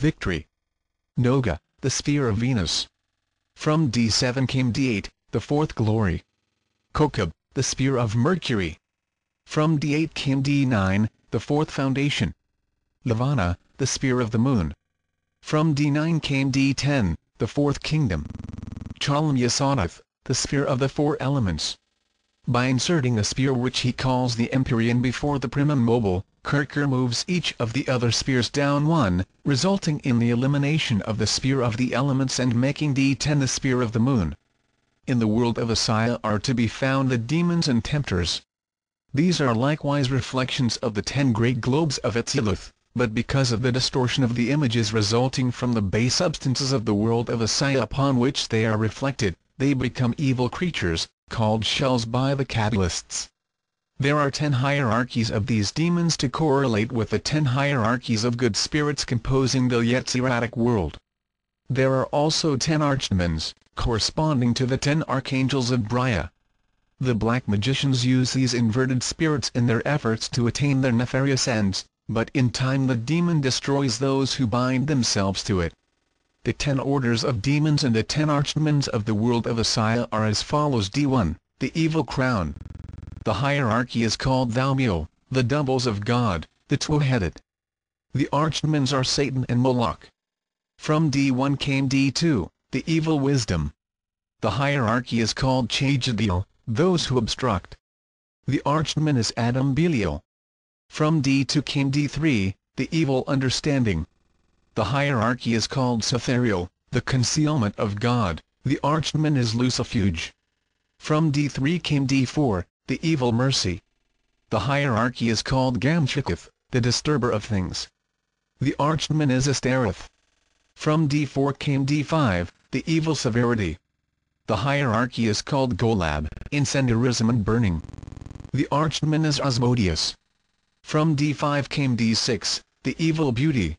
victory. Noga, the sphere of Venus. From D7 came D8, the fourth glory. Kokab, the sphere of Mercury. From D8 came D9, the fourth foundation. Lavana, the sphere of the moon. From D9 came D10, the fourth kingdom. Chalmyasadath, the sphere of the four elements. By inserting a sphere which he calls the Empyrean before the primum mobile, Kircher moves each of the other spheres down one, resulting in the elimination of the sphere of the elements and making D10 the sphere of the moon. In the world of Asaya are to be found the demons and tempters. These are likewise reflections of the 10 great globes of Atzilith, but because of the distortion of the images resulting from the base substances of the world of Asaya upon which they are reflected, they become evil creatures, called shells by the Kabbalists. There are 10 hierarchies of these demons to correlate with the 10 hierarchies of good spirits composing the Yetziratic world. There are also 10 archdemons, corresponding to the 10 archangels of Brya. The black magicians use these inverted spirits in their efforts to attain their nefarious ends, but in time the demon destroys those who bind themselves to it. The 10 orders of demons and the 10 archdemons of the world of Asaya are as follows: D1, the evil crown. The hierarchy is called Thaumiel, the doubles of God, the two-headed. The archdemons are Satan and Moloch. From D1 came D2, the evil wisdom. The hierarchy is called Chajadil, those who obstruct. The archdemon is Adam Belial. From D2 came D3, the evil understanding. The hierarchy is called Sethariel, the concealment of God. The archdemon is Lucifuge. From D3 came D4, the evil mercy. The hierarchy is called Gamchikith, the disturber of things. The archdemon is Astareth. From D4 came D5, the evil severity. The hierarchy is called Golab, incendiarism and burning. The archdemon is Asmodeus. From D5 came D6, the evil beauty.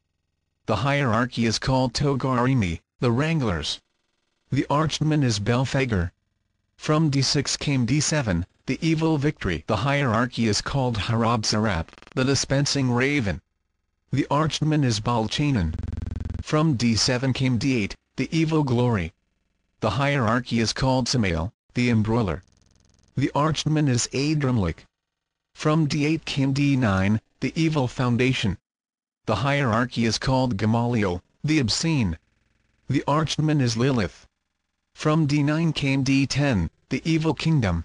The hierarchy is called Togarimi, the wranglers. The archdemon is Belphegor. From D6 came D7, the evil victory. The hierarchy is called Harab-Sarap, the dispensing raven. The archdemon is Balchanan. From D7 came D8, the evil glory. The hierarchy is called Samael, the embroiler. The archdemon is Adramlik. From D8 came D9, the evil foundation. The hierarchy is called Gamaliel, the obscene. The archdemon is Lilith. From D9 came D10, the evil kingdom.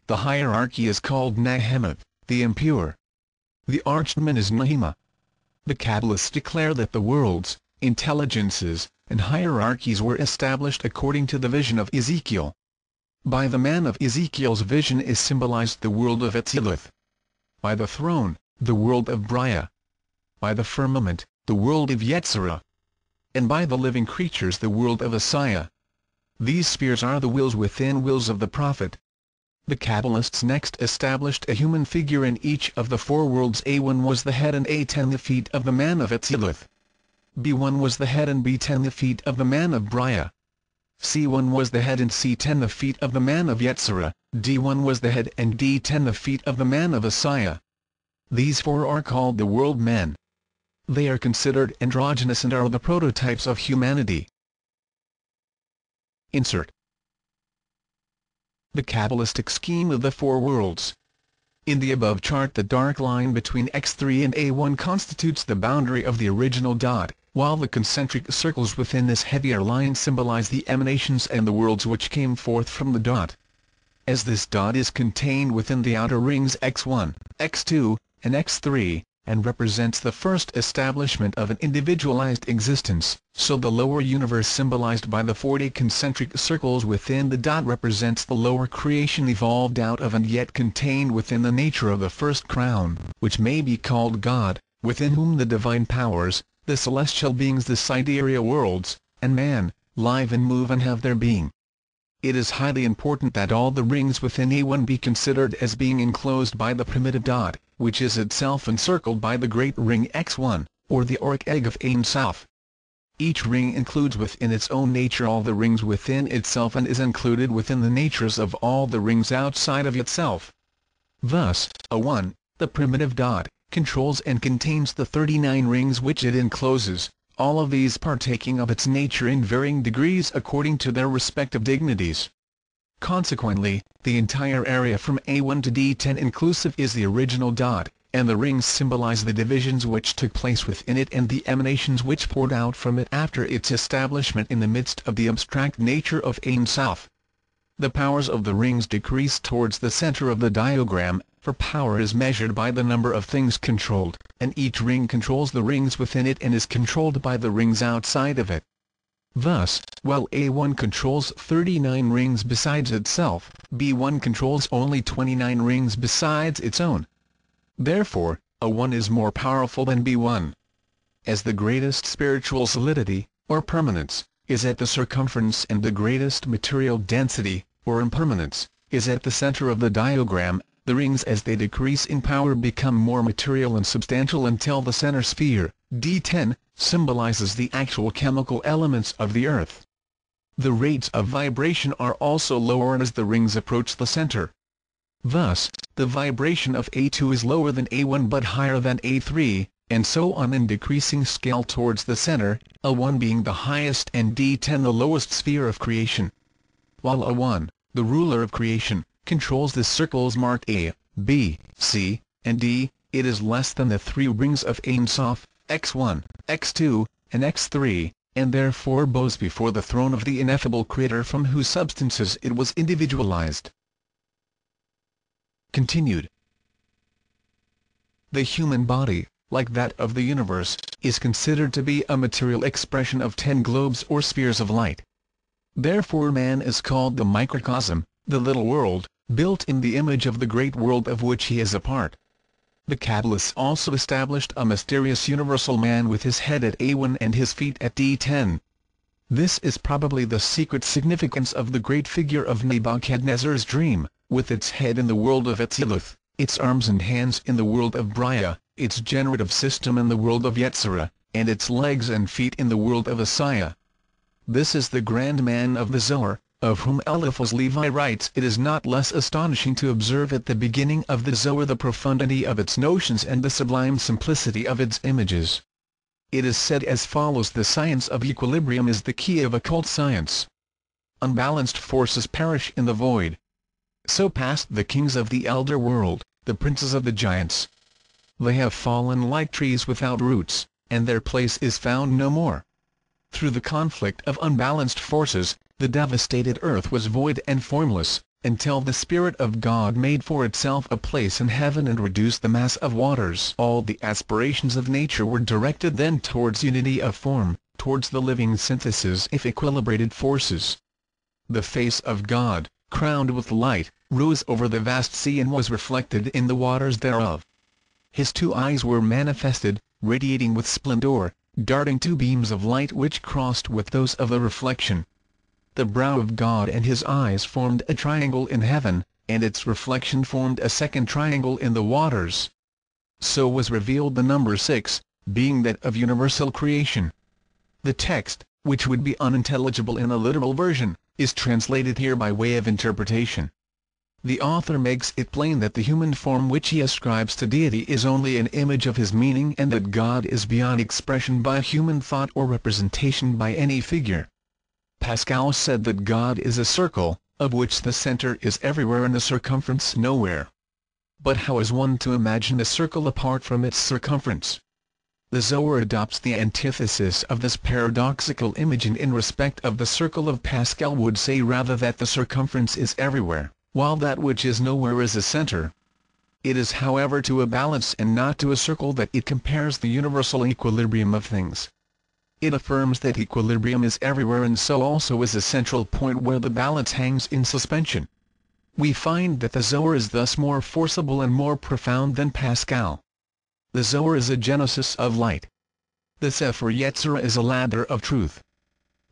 The hierarchy is called Nahemath, the impure. The archdemon is Nahima. The Kabbalists declare that the worlds, intelligences, and hierarchies were established according to the vision of Ezekiel. By the man of Ezekiel's vision is symbolized the world of Atzilith. By the throne, the world of Brya. By the firmament, the world of Yetzirah. And by the living creatures the world of Asaya. These spheres are the wills within wills of the prophet. The Kabbalists next established a human figure in each of the 4 worlds. A1 was the head and A10 the feet of the man of Atzilith. B1 was the head and B10 the feet of the man of Brya. C1 was the head and C10 the feet of the man of Yetzirah. D1 was the head and D10 the feet of the man of Asaya. These 4 are called the world men. They are considered androgynous and are the prototypes of humanity. Insert. The Kabbalistic scheme of the 4 worlds. In the above chart the dark line between X3 and A1 constitutes the boundary of the original dot, while the concentric circles within this heavier line symbolize the emanations and the worlds which came forth from the dot. As this dot is contained within the outer rings X1, X2, and X3, and represents the first establishment of an individualized existence, so the lower universe symbolized by the 40 concentric circles within the dot represents the lower creation evolved out of and yet contained within the nature of the first crown, which may be called God, within whom the divine powers, the celestial beings, the sidereal worlds, and man, live and move and have their being. It is highly important that all the rings within A1 be considered as being enclosed by the primitive dot, which is itself encircled by the great ring X1, or the auric egg of Ein Sof. Each ring includes within its own nature all the rings within itself and is included within the natures of all the rings outside of itself. Thus, A1, the primitive dot, controls and contains the 39 rings which it encloses, all of these partaking of its nature in varying degrees according to their respective dignities. Consequently, the entire area from A1 to D10 inclusive is the original dot, and the rings symbolize the divisions which took place within it and the emanations which poured out from it after its establishment in the midst of the abstract nature of Ein Sof. The powers of the rings decrease towards the center of the diagram, for power is measured by the number of things controlled, and each ring controls the rings within it and is controlled by the rings outside of it. Thus, while A1 controls 39 rings besides itself, B1 controls only 29 rings besides its own. Therefore, A1 is more powerful than B1. As the greatest spiritual solidity, or permanence, is at the circumference and the greatest material density, or impermanence, is at the center of the diagram, the rings as they decrease in power become more material and substantial until the center sphere, D10, symbolizes the actual chemical elements of the Earth. The rates of vibration are also lower as the rings approach the center. Thus, the vibration of A2 is lower than A1 but higher than A3, and so on in decreasing scale towards the center, A1 being the highest and D10 the lowest sphere of creation. While A1, the ruler of creation, controls the circles marked A, B, C, and D, it is less than the three rings of Ein Sof, X1, X2, and X3, and therefore bows before the throne of the ineffable Creator from whose substances it was individualized. Continued. The human body, like that of the universe, is considered to be a material expression of 10 globes or spheres of light. Therefore man is called the microcosm, the little world, built in the image of the great world of which he is a part. The Kabbalists also established a mysterious universal man with his head at A1 and his feet at D10. This is probably the secret significance of the great figure of Nebuchadnezzar's dream, with its head in the world of Atziluth, its arms and hands in the world of Bria, its generative system in the world of Yetzirah, and its legs and feet in the world of Asaya. This is the grand man of the Zohar, of whom Eliphaz Levi writes, it is not less astonishing to observe at the beginning of the Zohar the profundity of its notions and the sublime simplicity of its images. It is said as follows: the science of equilibrium is the key of occult science. Unbalanced forces perish in the void. So passed the kings of the elder world, the princes of the giants. They have fallen like trees without roots, and their place is found no more. Through the conflict of unbalanced forces, the devastated earth was void and formless, until the Spirit of God made for itself a place in heaven and reduced the mass of waters. All the aspirations of nature were directed then towards unity of form, towards the living synthesis of equilibrated forces. The face of God, crowned with light, rose over the vast sea and was reflected in the waters thereof. His two eyes were manifested, radiating with splendor, darting two beams of light which crossed with those of the reflection. The brow of God and his eyes formed a triangle in heaven, and its reflection formed a second triangle in the waters. So was revealed the number 6, being that of universal creation. The text, which would be unintelligible in a literal version, is translated here by way of interpretation. The author makes it plain that the human form which he ascribes to deity is only an image of his meaning, and that God is beyond expression by human thought or representation by any figure. Pascal said that God is a circle, of which the center is everywhere and the circumference nowhere. But how is one to imagine a circle apart from its circumference? The Zohar adopts the antithesis of this paradoxical image, and in respect of the circle of Pascal would say rather that the circumference is everywhere, while that which is nowhere is a center. It is however to a balance and not to a circle that it compares the universal equilibrium of things. It affirms that equilibrium is everywhere, and so also is a central point where the balance hangs in suspension. We find that the Zohar is thus more forcible and more profound than Pascal. The Zohar is a genesis of light. The Sefer Yetzirah is a ladder of truth.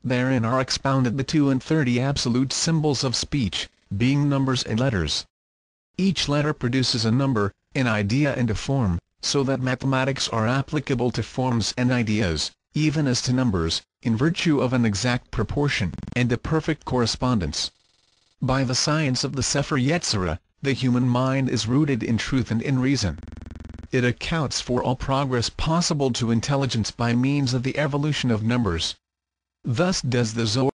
Therein are expounded the 32 absolute symbols of speech, being numbers and letters. Each letter produces a number, an idea and a form, so that mathematics are applicable to forms and ideas, even as to numbers, in virtue of an exact proportion, and a perfect correspondence. By the science of the Sefer Yetzirah, the human mind is rooted in truth and in reason. It accounts for all progress possible to intelligence by means of the evolution of numbers. Thus does the